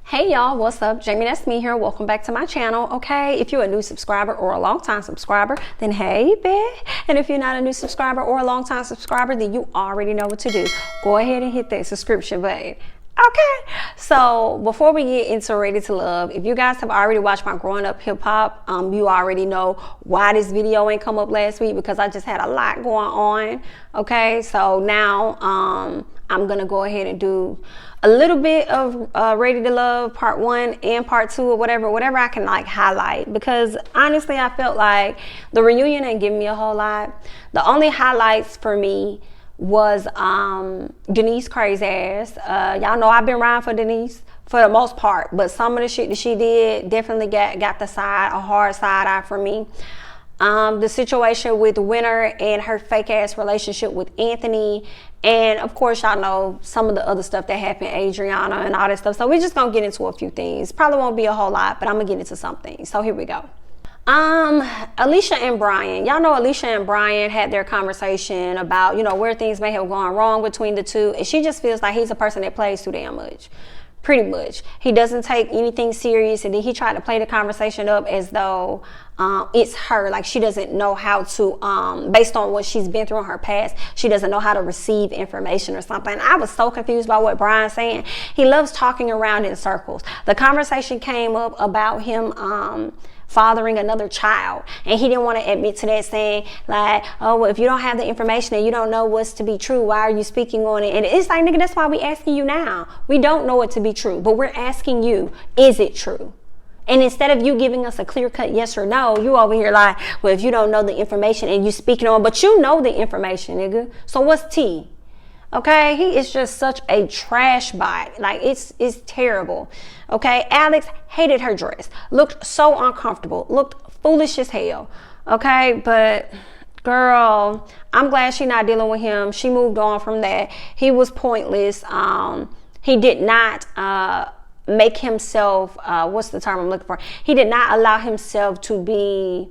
Hey y'all, what's up? Jamithatsme here. Welcome back to my channel. Okay, if you're a new subscriber or a long-time subscriber, then hey, babe. And if you're not a new subscriber or a long-time subscriber, then you already know what to do. Go ahead and hit that subscription button. Okay, so before we get into Ready to Love, if you guys have already watched my growing up hip hop, you already know why this video ain't come up last week, because I just had a lot going on. Okay, so now I'm gonna go ahead and do a little bit of Ready to Love part 1 and part 2 or whatever I can like highlight, because honestly I felt like the reunion ain't giving me a whole lot. The only highlights for me was Denise crazy ass. Y'all know I've been riding for Denise for the most part, but some of the shit that she did definitely got a hard side eye for me. The situation with Winter and her fake ass relationship with Anthony, and of course y'all know some of the other stuff that happened, Adriana and all that stuff. So we're just gonna get into a few things. Probably won't be a whole lot, but I'm gonna get into some things. So here we go. Alicia and Brian. Y'all know Alicia and Brian had their conversation about, you know, where things may have gone wrong between the two. And she just feels like he's a person that plays too damn much. Pretty much. He doesn't take anything serious, and then he tried to play the conversation up as though it's her. Like she doesn't know how to, based on what she's been through in her past, she doesn't know how to receive information or something. And I was so confused by what Brian's saying. He loves talking around in circles. The conversation came up about him fathering another child, and he didn't want to admit to that, saying like, oh, well, if you don't have the information and you don't know what's to be true, why are you speaking on it? And it's like, nigga, that's why we asking you now. We don't know it to be true, but we're asking you, is it true? And instead of you giving us a clear-cut yes or no, you over here like, well, if you don't know the information and you speaking on, but you know the information, nigga, so what's tea? Okay, he is just such a trash bot. Like it's terrible. Okay, Alex hated her dress, looked so uncomfortable, looked foolish as hell. Okay, but girl, I'm glad she's not dealing with him. She moved on from that. He was pointless. He did not make himself, what's the term I'm looking for? He did not allow himself to be,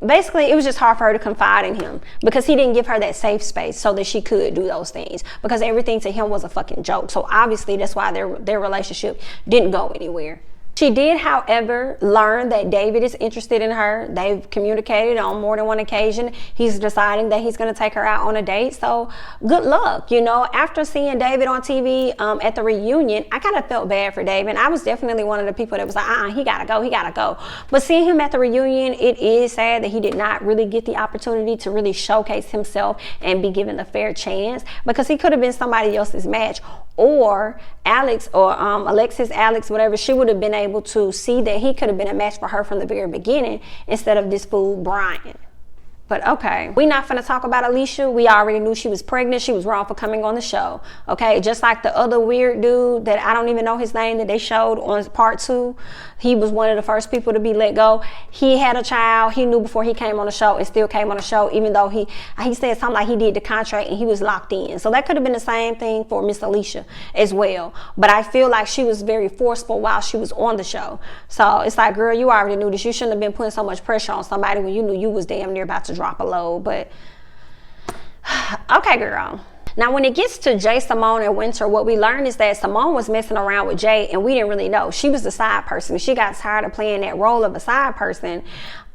basically it was just hard for her to confide in him, because he didn't give her that safe space so that she could do those things, because everything to him was a fucking joke. So obviously that's why their relationship didn't go anywhere. She did, however, learn that David is interested in her. They've communicated on more than one occasion. He's deciding that he's going to take her out on a date. So good luck. You know, after seeing David on TV at the reunion, I kind of felt bad for David. I was definitely one of the people that was like, he got to go. But seeing him at the reunion, it is sad that he did not really get the opportunity to really showcase himself and be given a fair chance, because he could have been somebody else's match. Or Alex, or Alexis, Alex, whatever, she would have been able to see that he could have been a match for her from the very beginning, instead of this fool Brian. But okay, we're not finna talk about Alicia. We already knew she was pregnant. She was wrong for coming on the show. Okay, just like the other weird dude that I don't even know his name that they showed on part 2. He was one of the first people to be let go. He had a child. He knew before he came on the show, and still came on the show, even though he said something like he did the contract and he was locked in. So that could have been the same thing for Miss Alicia as well. But I feel like she was very forceful while she was on the show. So it's like, girl, you already knew this. You shouldn't have been putting so much pressure on somebody when you knew you was damn near about to drop a load. But okay, girl. Now, when it gets to Jay, Simone, and Winter, what we learned is that Simone was messing around with Jay, and we didn't really know. She was the side person. She got tired of playing that role of a side person,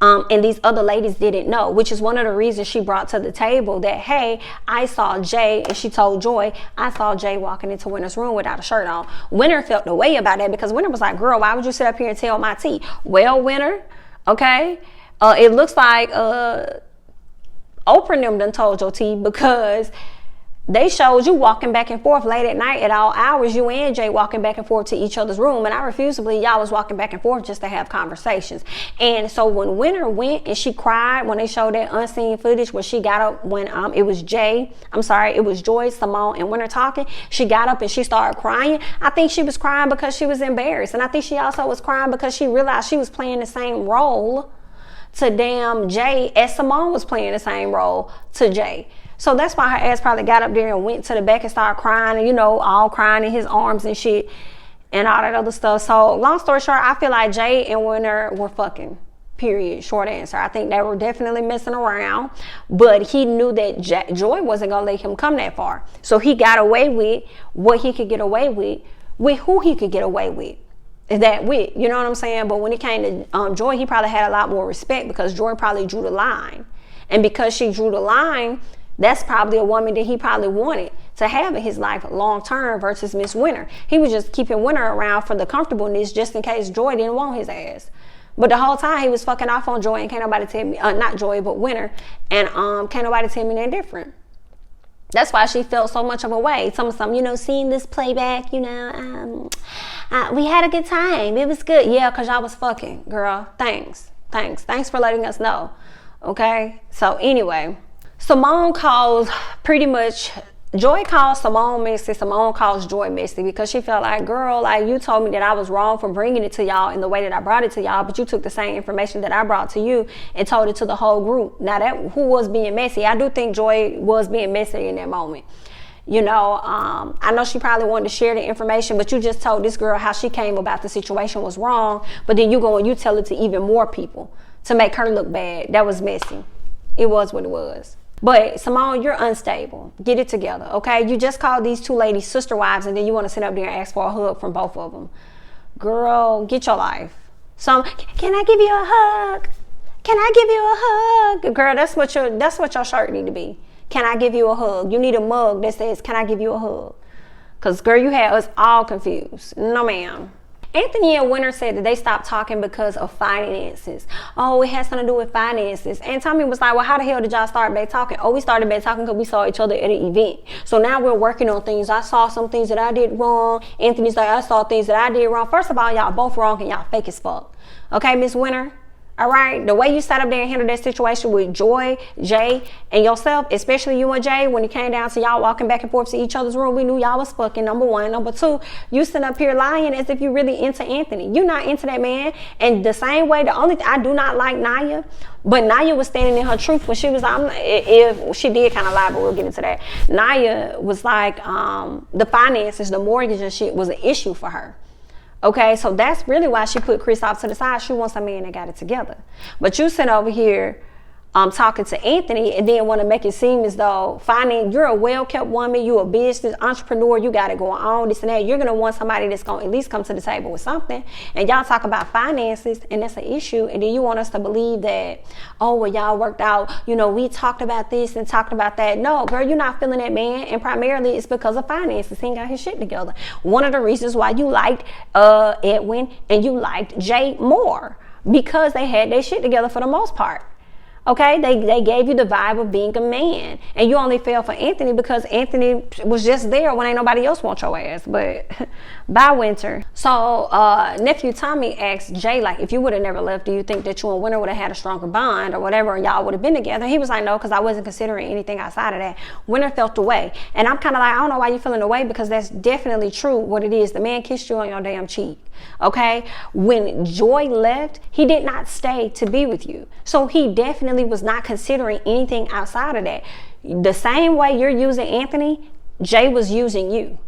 and these other ladies didn't know, which is one of the reasons she brought to the table that, hey, I saw Jay, and she told Joy, I saw Jay walking into Winter's room without a shirt on. Winter felt the way about that, because Winter was like, girl, why would you sit up here and tell my tea? Well, Winter, okay, it looks like Oprah and them done told your tea, because they showed you walking back and forth late at night at all hours, you and Jay walking back and forth to each other's room, and I refuse to believe y'all was walking back and forth just to have conversations. And so when Winter went and she cried when they showed that unseen footage where she got up when it was Joy, Simone, and Winter talking, she got up and she started crying. I think she was crying because she was embarrassed, and I think she also was crying because she realized she was playing the same role to damn Jay as Simone was playing the same role to Jay. So that's why her ass probably got up there and went to the back and started crying, and, you know, all crying in his arms and shit and all that other stuff. So long story short, I feel like Jay and Winter were fucking. Period. Short answer. I think they were definitely messing around, but he knew that Joy wasn't going to let him come that far. So he got away with what he could get away with with who he could get away with. That with, you know what I'm saying? But when it came to Joy, he probably had a lot more respect because Joy probably drew the line. And because she drew the line, that's probably a woman that he probably wanted to have in his life long term versus Miss Winter. He was just keeping Winter around for the comfortableness just in case Joy didn't want his ass. But the whole time he was fucking off on Joy and can't nobody tell me, not Joy, but Winter. And can't nobody tell me they're different. That's why she felt so much of a way. Some, you know, seeing this playback, you know, we had a good time. It was good. Yeah, because y'all was fucking, girl. Thanks for letting us know. Okay? So anyway, Simone calls pretty much, Joy calls Simone messy. Simone calls Joy messy because she felt like, girl, like you told me that I was wrong for bringing it to y'all in the way that I brought it to y'all, but you took the same information that I brought to you and told it to the whole group. Now that who was being messy? I do think Joy was being messy in that moment. You know, I know she probably wanted to share the information, but you just told this girl how she came about the situation was wrong, but then you go and you tell it to even more people to make her look bad. That was messy. It was what it was. But Simone, you're unstable. Get it together, okay? You just called these two ladies sister wives and then you want to sit up there and ask for a hug from both of them. Girl, get your life. Can I give you a hug? Can I give you a hug? Girl, that's what your shirt need to be. Can I give you a hug? You need a mug that says, can I give you a hug? Because, girl, you had us all confused. No, ma'am. Anthony and Winter said that they stopped talking because of finances. Oh, it has something to do with finances. And Tommy was like, well, how the hell did y'all start back talking? Oh, we started back talking because we saw each other at an event. So now we're working on things. I saw some things that I did wrong. Anthony's like, I saw things that I did wrong. First of all, y'all both wrong and y'all fake as fuck. Okay, Miss Winter? All right, the way you sat up there and handled that situation with Joy, Jay, and yourself, especially you and Jay, when it came down to y'all walking back and forth to each other's room, we knew y'all was fucking, number one. Number two, you sitting up here lying as if you really into Anthony. You're not into that man. And the same way, I do not like Naya, but Naya was standing in her truth when she was, if she did kind of lie, but we'll get into that. Naya was like, the finances, the mortgage and shit was an issue for her. Okay, so that's really why she put Chris off to the side. She wants a man that got it together. But you sit over here talking to Anthony and then want to make it seem as though you're a well-kept woman, you're a business entrepreneur, you got it going on, this and that. You're going to want somebody that's going to at least come to the table with something. And y'all talk about finances and that's an issue. And then you want us to believe that, oh, well, y'all worked out, you know, we talked about this and talked about that. No, girl, you're not feeling that man. And primarily it's because of finances. He ain't got his shit together. One of the reasons why you liked Edwin and you liked Jay more, because they had their shit together for the most part. Okay, they gave you the vibe of being a man, and you only fell for Anthony because Anthony was just there when ain't nobody else want your ass. But bye, Winter. So nephew Tommy asked Jay, like, if you would have never left, do you think that you and Winter would have had a stronger bond or whatever, and y'all would have been together? He was like, no, because I wasn't considering anything outside of that. Winter felt away, and I'm kind of like, I don't know why you feeling away, because that's definitely true. What it is, the man kissed you on your damn cheek. Okay, when Joy left, he did not stay to be with you, so he definitely was not considering anything outside of that. The same way you're using Anthony, Jay was using you.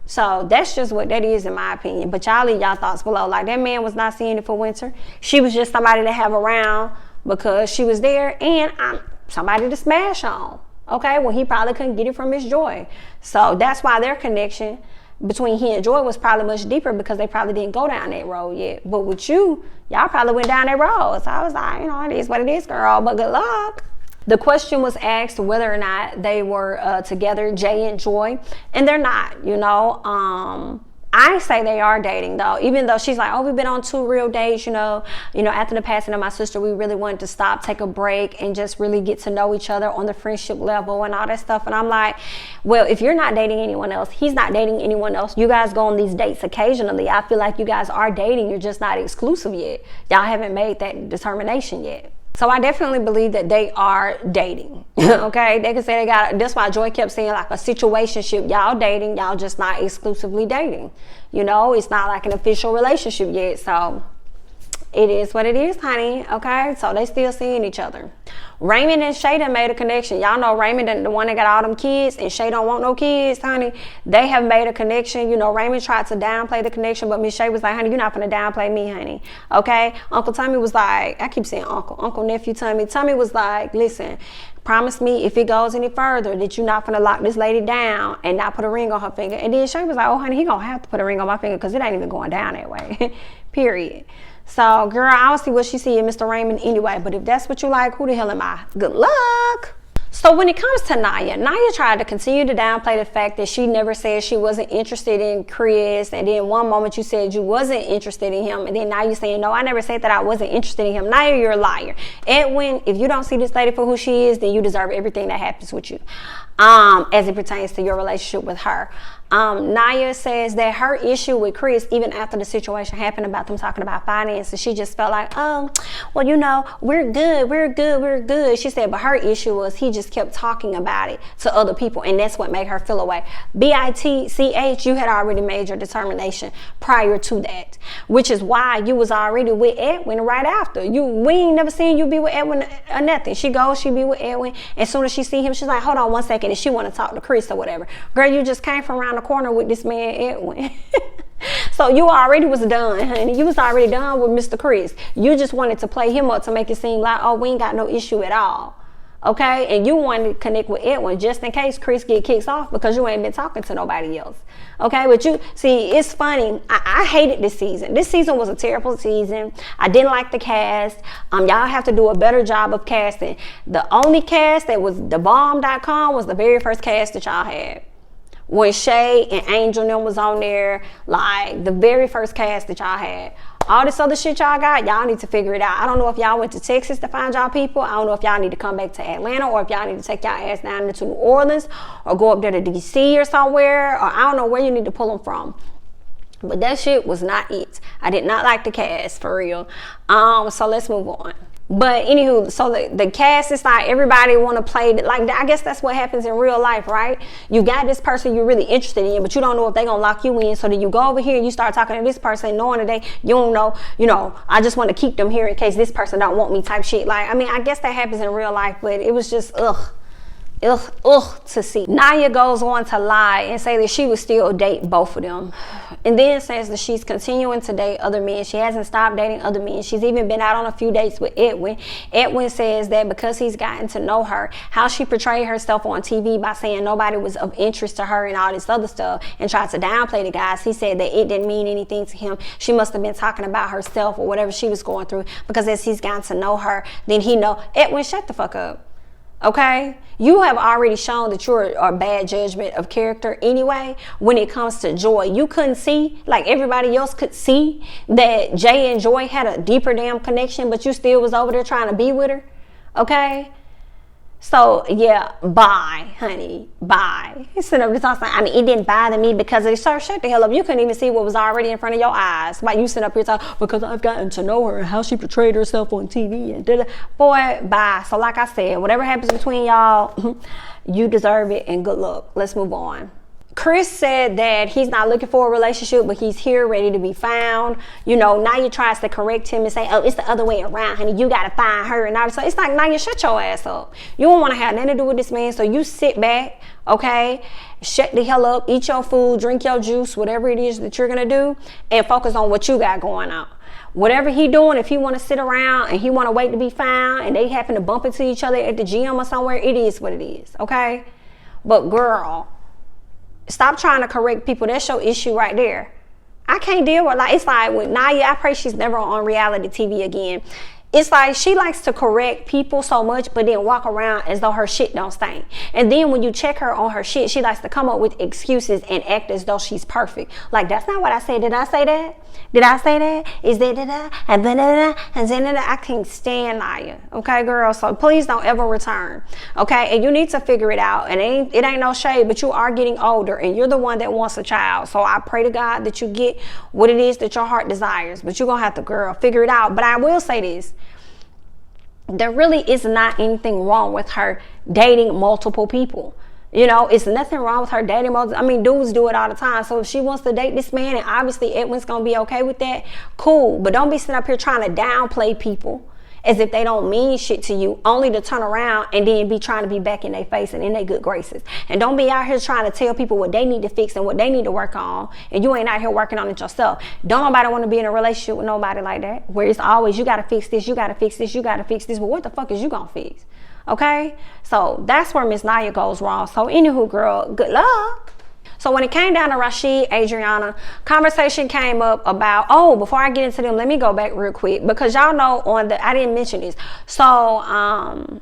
So that's just what that is, in my opinion. But y'all leave y'all thoughts below. Like, that man was not seeing it for Winter. She was just somebody to have around because she was there, and somebody to smash on. Okay, well, he probably couldn't get it from Miss Joy. So that's why their connection between he and Joy was probably much deeper, because they probably didn't go down that road yet. But with you, y'all probably went down that road. So I was like, you know, it is what it is, girl, but good luck. The question was asked whether or not they were together, Jay and Joy, and they're not, you know. I say they are dating, though, even though she's like, oh, we've been on 2 real dates, you know, after the passing of my sister, we really wanted to stop, take a break, and just really get to know each other on the friendship level and all that stuff. And I'm like, well, if you're not dating anyone else, he's not dating anyone else. You guys go on these dates occasionally. I feel like you guys are dating. You're just not exclusive yet. Y'all haven't made that determination yet. So I definitely believe that they are dating. Okay, they can say they got, that's why Joy kept saying like a situationship. Y'all dating, y'all just not exclusively dating. You know, it's not like an official relationship yet. So It is what it is, honey. Okay, so they still seeing each other. Raymond and Shay done made a connection. Y'all know Raymond, the one that got all them kids, and Shay don't want no kids, honey. They have made a connection. You know, Raymond tried to downplay the connection, but Miss Shay was like, honey, you're not gonna downplay me, honey. Okay? Uncle Tommy was like, I keep saying Uncle nephew Tommy. Tommy was like, listen, promise me if it goes any further that you're not gonna lock this lady down and not put a ring on her finger. And then Shay was like, oh, honey, he gonna have to put a ring on my finger because it ain't even going down that way. Period. So, girl, I don't see what she see in Mr. Raymond anyway. But if that's what you like, who the hell am I? Good luck. So when it comes to Naya tried to continue to downplay the fact that she never said she wasn't interested in Chris. And then one moment you said you wasn't interested in him. And then now you're saying, no, I never said that I wasn't interested in him. Naya, you're a liar. Edwin, if you don't see this lady for who she is, then you deserve everything that happens with you. As it pertains to your relationship with her. Naya says that her issue with Chris, even after the situation happened about them talking about finances, she just felt like, oh, well, you know, we're good. She said, but her issue was he just kept talking about it to other people, and that's what made her feel away. BITCH, you had already made your determination prior to that, which is why you was already with Edwin right after. We ain't never seen you be with Edwin or nothing. She be with Edwin. As soon as she see him, she's like, hold on one second, and she want to talk to Chris or whatever. Girl, you just came from around the corner with this man Edwin. So you already was done, honey. You was already done with Mr. Chris. You just wanted to play him up to make it seem like, oh, we ain't got no issue at all. Okay? And you wanted to connect with Edwin just in case Chris get kicked off because you ain't been talking to nobody else. Okay? But you, see, it's funny. I hated this season. This season was a terrible season. I didn't like the cast. Y'all have to do a better job of casting. The only cast that was thebomb.com was the very first cast that y'all had. When Shay and Angel and them was on there, like the very first cast that y'all had. All this other shit y'all got, y'all need to figure it out. I don't know if y'all went to Texas to find y'all people. I don't know if y'all need to come back to Atlanta or if y'all need to take y'all ass down into New Orleans or go up there to DC or somewhere, or I don't know where you need to pull them from. But that shit was not it. I did not like the cast, for real. So let's move on. But anywho, so the cast is like everybody want to play, like I guess that's what happens in real life, right? You got this person you're really interested in, but you don't know if they're going to lock you in. So then you go over here and you start talking to this person knowing that you don't know, I just want to keep them here in case this person don't want me type shit. Like, I mean, I guess that happens in real life, but it was just, ugh to see. Naya goes on to lie and say that she would still date both of them. And then says that she's continuing to date other men. She hasn't stopped dating other men. She's even been out on a few dates with Edwin. Edwin says that because he's gotten to know her, how she portrayed herself on TV by saying nobody was of interest to her and all this other stuff and tried to downplay the guys. He said that it didn't mean anything to him. She must have been talking about herself or whatever she was going through, because as he's gotten to know her, then he know. Edwin, shut the fuck up. Okay, you have already shown that you're a bad judgment of character anyway. When it comes to Joy, you couldn't see, like everybody else could see, that Jay and Joy had a deeper damn connection, but you still was over there trying to be with her. Okay, so yeah, bye, honey, bye. He's sitting up there talking. I mean, it didn't bother me because it started. Shut the hell up. You couldn't even see what was already in front of your eyes. Why you sitting up here talking? Because I've gotten to know her and how she portrayed herself on TV and da-da. Boy, bye. So like I said, whatever happens between y'all, you deserve it and good luck. Let's move on. Chris said that he's not looking for a relationship, but he's here ready to be found. Naya tries to correct him and say, oh, it's the other way around, honey. You got to find her and all this. So it's like, Naya, shut your ass up. You don't want to have nothing to do with this man, so you sit back, okay? Shut the hell up, eat your food, drink your juice, whatever it is that you're going to do, and focus on what you got going on. Whatever he doing, if he want to sit around and he want to wait to be found and they happen to bump into each other at the gym or somewhere, it is what it is, okay? But girl, stop trying to correct people. That's your issue right there. I can't deal with, it's like with Naya, I pray she's never on reality TV again. It's like she likes to correct people so much, but then walk around as though her shit don't stink. And then when you check her on her shit, she likes to come up with excuses and act as though she's perfect. Like, that's not what I said. Did I say that? Did I say that? Is that da-da? And da-da-da? And da-da-da? I can't stand Naya. Okay, girl? So please don't ever return. Okay? And you need to figure it out. And it ain't no shade, but you are getting older and you're the one that wants a child. So I pray to God that you get what it is that your heart desires. But you're going to have to, girl, figure it out. But I will say this. There really is not anything wrong with her dating multiple people. You know, it's nothing wrong with her dating mode. I mean, dudes do it all the time. So if she wants to date this man, and obviously Edwin's gonna be okay with that, cool. But don't be sitting up here trying to downplay people as if they don't mean shit to you, only to turn around and then be trying to be back in their face and in their good graces. And don't be out here trying to tell people what they need to fix and what they need to work on, and you ain't out here working on it yourself. Don't nobody want to be in a relationship with nobody like that, where it's always, you gotta fix this, you gotta fix this, you gotta fix this. But what the fuck is you gonna fix? Okay, so that's where Miss Naya goes wrong. So anywho, girl, good luck. So when it came down to Rasheed, Adriana, conversation came up about, oh, before I get into them, let me go back real quick, because y'all know I didn't mention this. So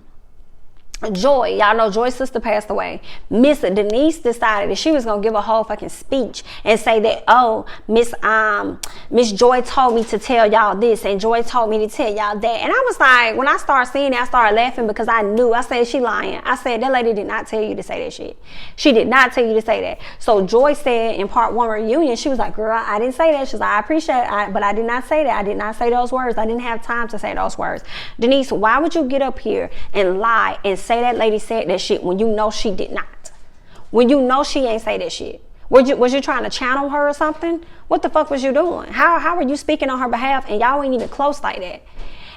Joy, y'all know Joy's sister passed away. Miss Denise decided that she was gonna give a whole fucking speech and say that, oh, Miss Joy told me to tell y'all this, and Joy told me to tell y'all that. And I was like, when I started seeing it, I started laughing, because I knew. I said, she lying. I said, that lady did not tell you to say that shit. She did not tell you to say that. So Joy said in part 1 reunion, she was like, girl, I didn't say that. She was like, I appreciate it, but I did not say that. I did not say those words. I didn't have time to say those words. Denise, why would you get up here and lie and say that lady said that shit when you know she did not? When you know she ain't say that shit? Was you trying to channel her or something? What the fuck was you doing? How are you speaking on her behalf and y'all ain't even close like that?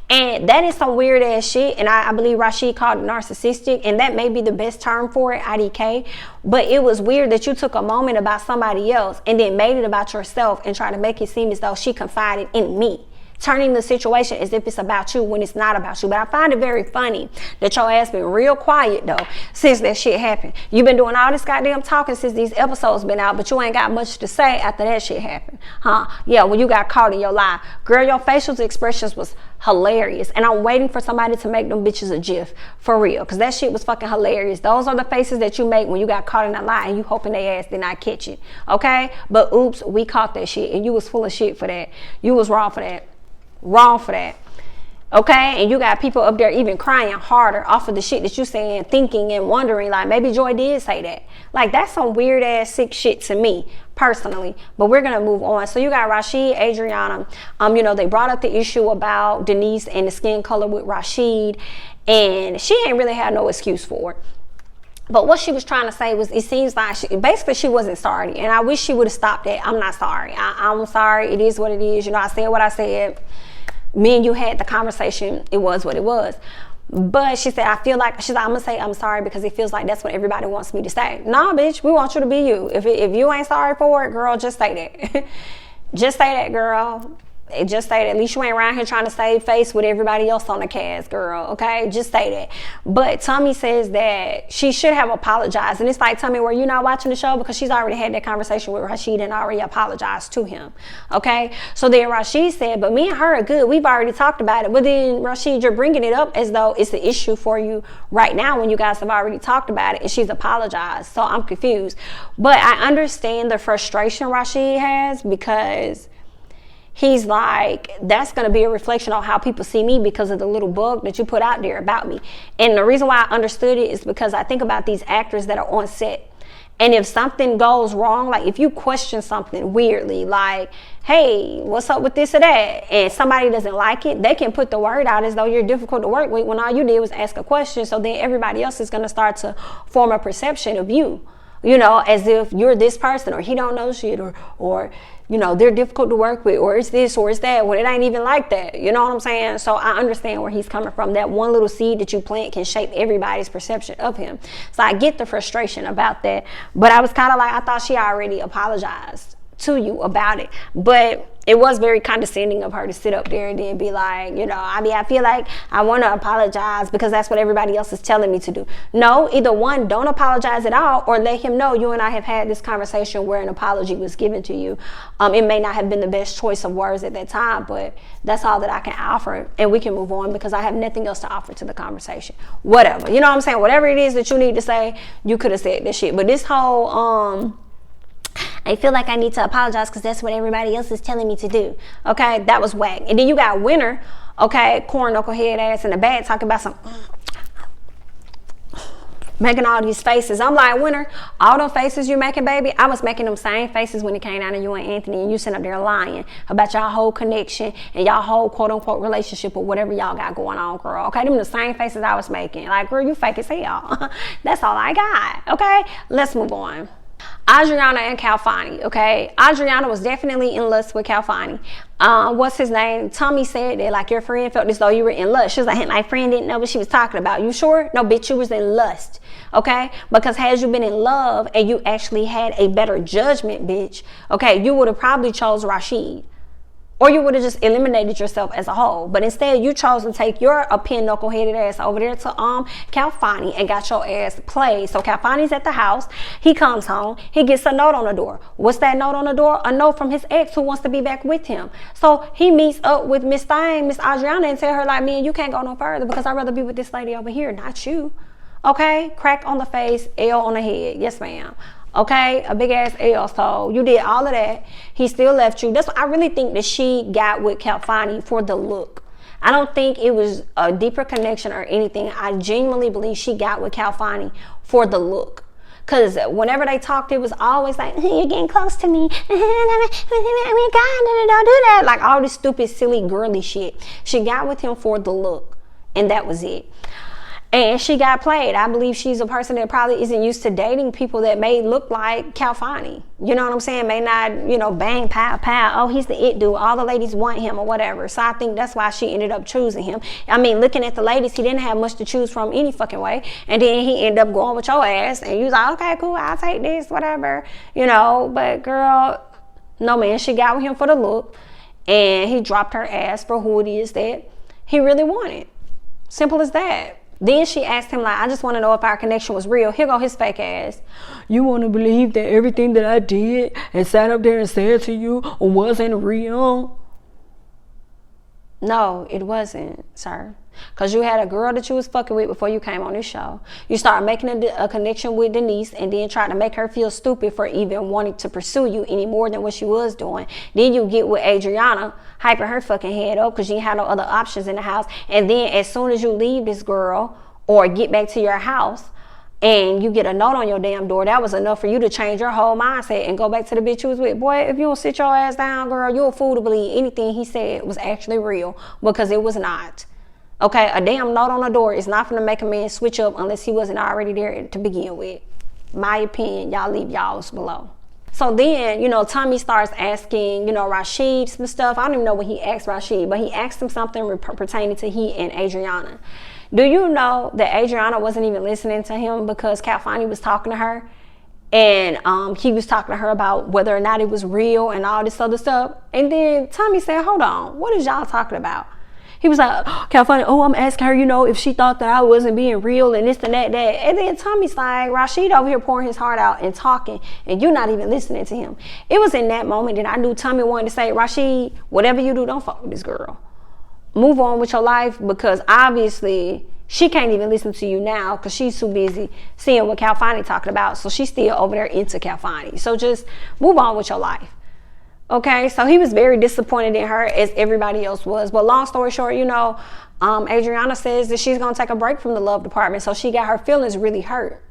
And that is some weird ass shit. And I believe Rasheed called it narcissistic, and that may be the best term for it, IDK. But it was weird that you took a moment about somebody else and then made it about yourself and tried to make it seem as though she confided in me, turning the situation as if it's about you when it's not about you. But I find it very funny that your ass been real quiet though since that shit happened. You've been doing all this goddamn talking since these episodes been out, but you ain't got much to say after that shit happened, huh? Yeah, when you got caught in your lie. Girl, your facial expressions was hilarious, and I'm waiting for somebody to make them bitches a gif for real, because that shit was fucking hilarious. Those are the faces that you make when you got caught in a lie and you hoping they ass did not catch it, okay? But oops, we caught that shit, and you was full of shit for that. You was wrong for that. Wrong for that. Okay, and you got people up there even crying harder off of the shit that you saying, thinking and wondering like maybe Joy did say that. Like, that's some weird ass sick shit to me personally. But we're gonna move on. So you got Rasheed, Adriana. You know, they brought up the issue about Denise and the skin color with Rasheed, and she ain't really had no excuse for it. But what she was trying to say was, it seems like basically she wasn't sorry, and I wish she would have stopped that. I'm not sorry. I'm sorry. It is what it is. You know, I said what I said. Me and you had the conversation. It was what it was. But she said, I feel like, she's like, I'm gonna say I'm sorry because it feels like that's what everybody wants me to say. Nah, bitch, we want you to be you. If you ain't sorry for it, girl, just say that. Just say that, girl. Just say that. At least you ain't around here trying to save face with everybody else on the cast, girl. Okay, just say that. But Tommy says that she should have apologized, and it's like, Tommy, were you not watching the show? Because she's already had that conversation with Rasheed and already apologized to him. Okay, so then Rasheed said, but me and her are good. We've already talked about it. But then Rasheed, you're bringing it up as though it's the issue for you right now when you guys have already talked about it, and she's apologized. So I'm confused. But I understand the frustration Rasheed has, because he's like, that's going to be a reflection on how people see me because of the little bug that you put out there about me. And the reason why I understood it is because I think about these actors that are on set. And if something goes wrong, like if you question something weirdly, like, hey, what's up with this or that, and somebody doesn't like it, they can put the word out as though you're difficult to work with when all you did was ask a question. So then everybody else is going to start to form a perception of you, you know, as if you're this person, or he don't know shit, or you know, they're difficult to work with, or it's this or it's that, when it ain't even like that. You know what I'm saying? So I understand where he's coming from. That one little seed that you plant can shape everybody's perception of him. So I get the frustration about that. But I was kind of like, I thought she already apologized to you about it. But it was very condescending of her to sit up there and then be like, you know, I feel like I want to apologize because that's what everybody else is telling me to do. No, either one, don't apologize at all, or let him know you and I have had this conversation where an apology was given to you. It may not have been the best choice of words at that time, but that's all that I can offer, and we can move on because I have nothing else to offer to the conversation. Whatever, you know what I'm saying? Whatever it is that you need to say, you could have said this shit. But this whole, I feel like I need to apologize because that's what everybody else is telling me to do. Okay, that was whack. And then you got Winner, okay, corn knuckle head ass in the bag talking about some. making all these faces. I'm like, Winter, all them faces you making, baby, I was making them same faces when it came down to you and Anthony, and you sitting up there lying about y'all whole connection and y'all whole quote unquote relationship or whatever y'all got going on, girl. Okay, them the same faces I was making. Like, girl, you fake as hell. That's all I got. Okay, let's move on. Adriana and Calfani, okay? Adriana was definitely in lust with Calfani. What's his name? Tommy said that, like, your friend felt as though you were in lust. She was like, hey, my friend didn't know what she was talking about. You sure? No, bitch, you was in lust, okay? Because had you been in love and you actually had a better judgment, bitch, okay, you would have probably chose Rasheed. Or you would have just eliminated yourself as a whole. But instead, you chose to take your knuckle-headed ass over there to Calfani and got your ass played. So Calfani's at the house. He comes home. He gets a note on the door. What's that note on the door? A note from his ex who wants to be back with him. So he meets up with Miss Adriana, and tell her, like, man, you can't go no further because I'd rather be with this lady over here, not you. Okay? Crack on the face, L on the head. Yes, ma'am. Okay, a big ass L. So you did all of that. He still left you. That's what I really think that she got with Calfani for the look. I don't think it was a deeper connection or anything. I genuinely believe she got with Calfani for the look. Because whenever they talked, it was always like, you're getting close to me. Oh my God, don't do that. Like all this stupid, silly, girly shit. She got with him for the look. And that was it. And she got played. I believe she's a person that probably isn't used to dating people that may look like Calfani. You know what I'm saying? May not, you know, bang, pow, pow. Oh, he's the it dude. All the ladies want him or whatever. So I think that's why she ended up choosing him. I mean, looking at the ladies, he didn't have much to choose from any fucking way. And then he ended up going with your ass. And you was like, okay, cool, I'll take this, whatever. You know, but girl, no, man, she got with him for the look. And he dropped her ass for who it is that he really wanted. Simple as that. Then she asked him, like, I just want to know if our connection was real. Here go his fake ass. You want to believe that everything that I did and sat up there and said to you wasn't real? No, it wasn't, sir. Because you had a girl that you was fucking with before you came on this show. You started making a connection with Denise and then tried to make her feel stupid for even wanting to pursue you any more than what she was doing. Then you get with Adriana, hyping her fucking head up because you had no other options in the house. And then as soon as you leave this girl or get back to your house and you get a note on your damn door, that was enough for you to change your whole mindset and go back to the bitch you was with. Boy, if you don't sit your ass down, girl, you're a fool to believe anything he said was actually real, because it was not. Okay, a damn note on the door is not going to make a man switch up unless he wasn't already there to begin with. My opinion, y'all leave y'all's below. So then, you know, Tommy starts asking, you know, Rasheed some stuff. I don't even know what he asked Rasheed, but he asked him something pertaining to he and Adriana. Do you know that Adriana wasn't even listening to him because Calfani was talking to her? And he was talking to her about whether or not it was real and all this other stuff. And then Tommy said, hold on, what is y'all talking about? He was like, Calfani, I'm asking her, you know, if she thought that I wasn't being real and this and that. And then Tommy's like, Rasheed over here pouring his heart out and talking, and you're not even listening to him. It was in that moment that I knew Tommy wanted to say, Rasheed, whatever you do, don't fuck with this girl. Move on with your life, because obviously she can't even listen to you now because she's too busy seeing what Calfani talking about. So she's still over there into Calfani. So just move on with your life. Okay, so he was very disappointed in her, as everybody else was. But long story short, you know, Adriana says that she's going to take a break from the love department. So she got her feelings really hurt.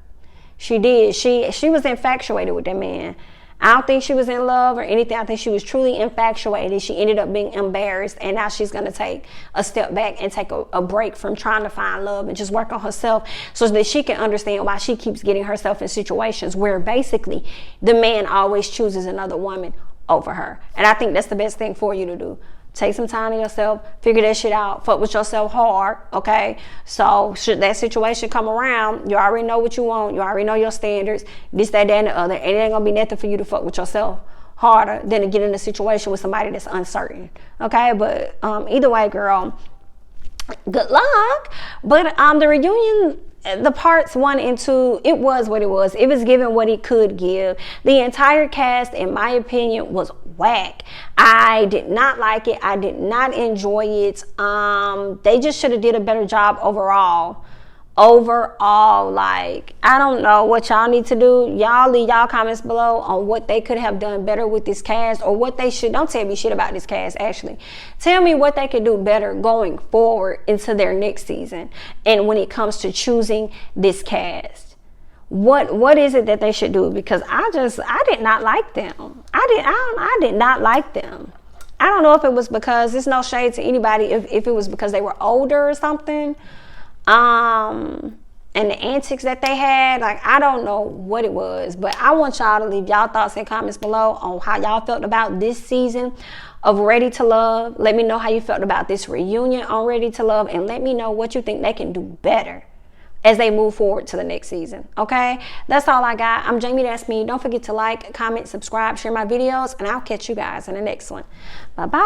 She did. She was infatuated with that man. I don't think she was in love or anything. I think she was truly infatuated. She ended up being embarrassed, and now she's going to take a step back and take a break from trying to find love and just work on herself so that she can understand why she keeps getting herself in situations where basically the man always chooses another woman over her. And I think that's the best thing for you to do. Take some time to yourself, figure that shit out, fuck with yourself hard, okay? So should that situation come around, you already know what you want, you already know your standards, this, that, and the other, and it ain't gonna be nothing for you to fuck with yourself harder than to get in a situation with somebody that's uncertain, okay? But either way, girl, good luck. But the reunion, the parts 1 and 2, it was what it was. It was giving what it could give. The entire cast, in my opinion, was whack. I did not like it. I did not enjoy it. They just should have did a better job overall. Like, I don't know what y'all need to do. Y'all leave y'all comments below on what they could have done better with this cast, or what they should. Don't tell me shit about this cast, actually. Tell me what they could do better going forward into their next season, and when it comes to choosing this cast. what is it that they should do? Because I did not like them. I did not like them. I don't know if it was because, it's no shade to anybody, if it was because they were older or something, and the antics that they had. Like, I don't know what it was, but I want y'all to leave y'all thoughts and comments below on how y'all felt about this season of Ready to Love. Let me know how you felt about this reunion on Ready to Love, and let me know what you think they can do better as they move forward to the next season. Okay, that's all I got. I'm Jamie, that's me. Don't forget to like, comment, subscribe, share my videos, and I'll catch you guys in the next one. Bye bye.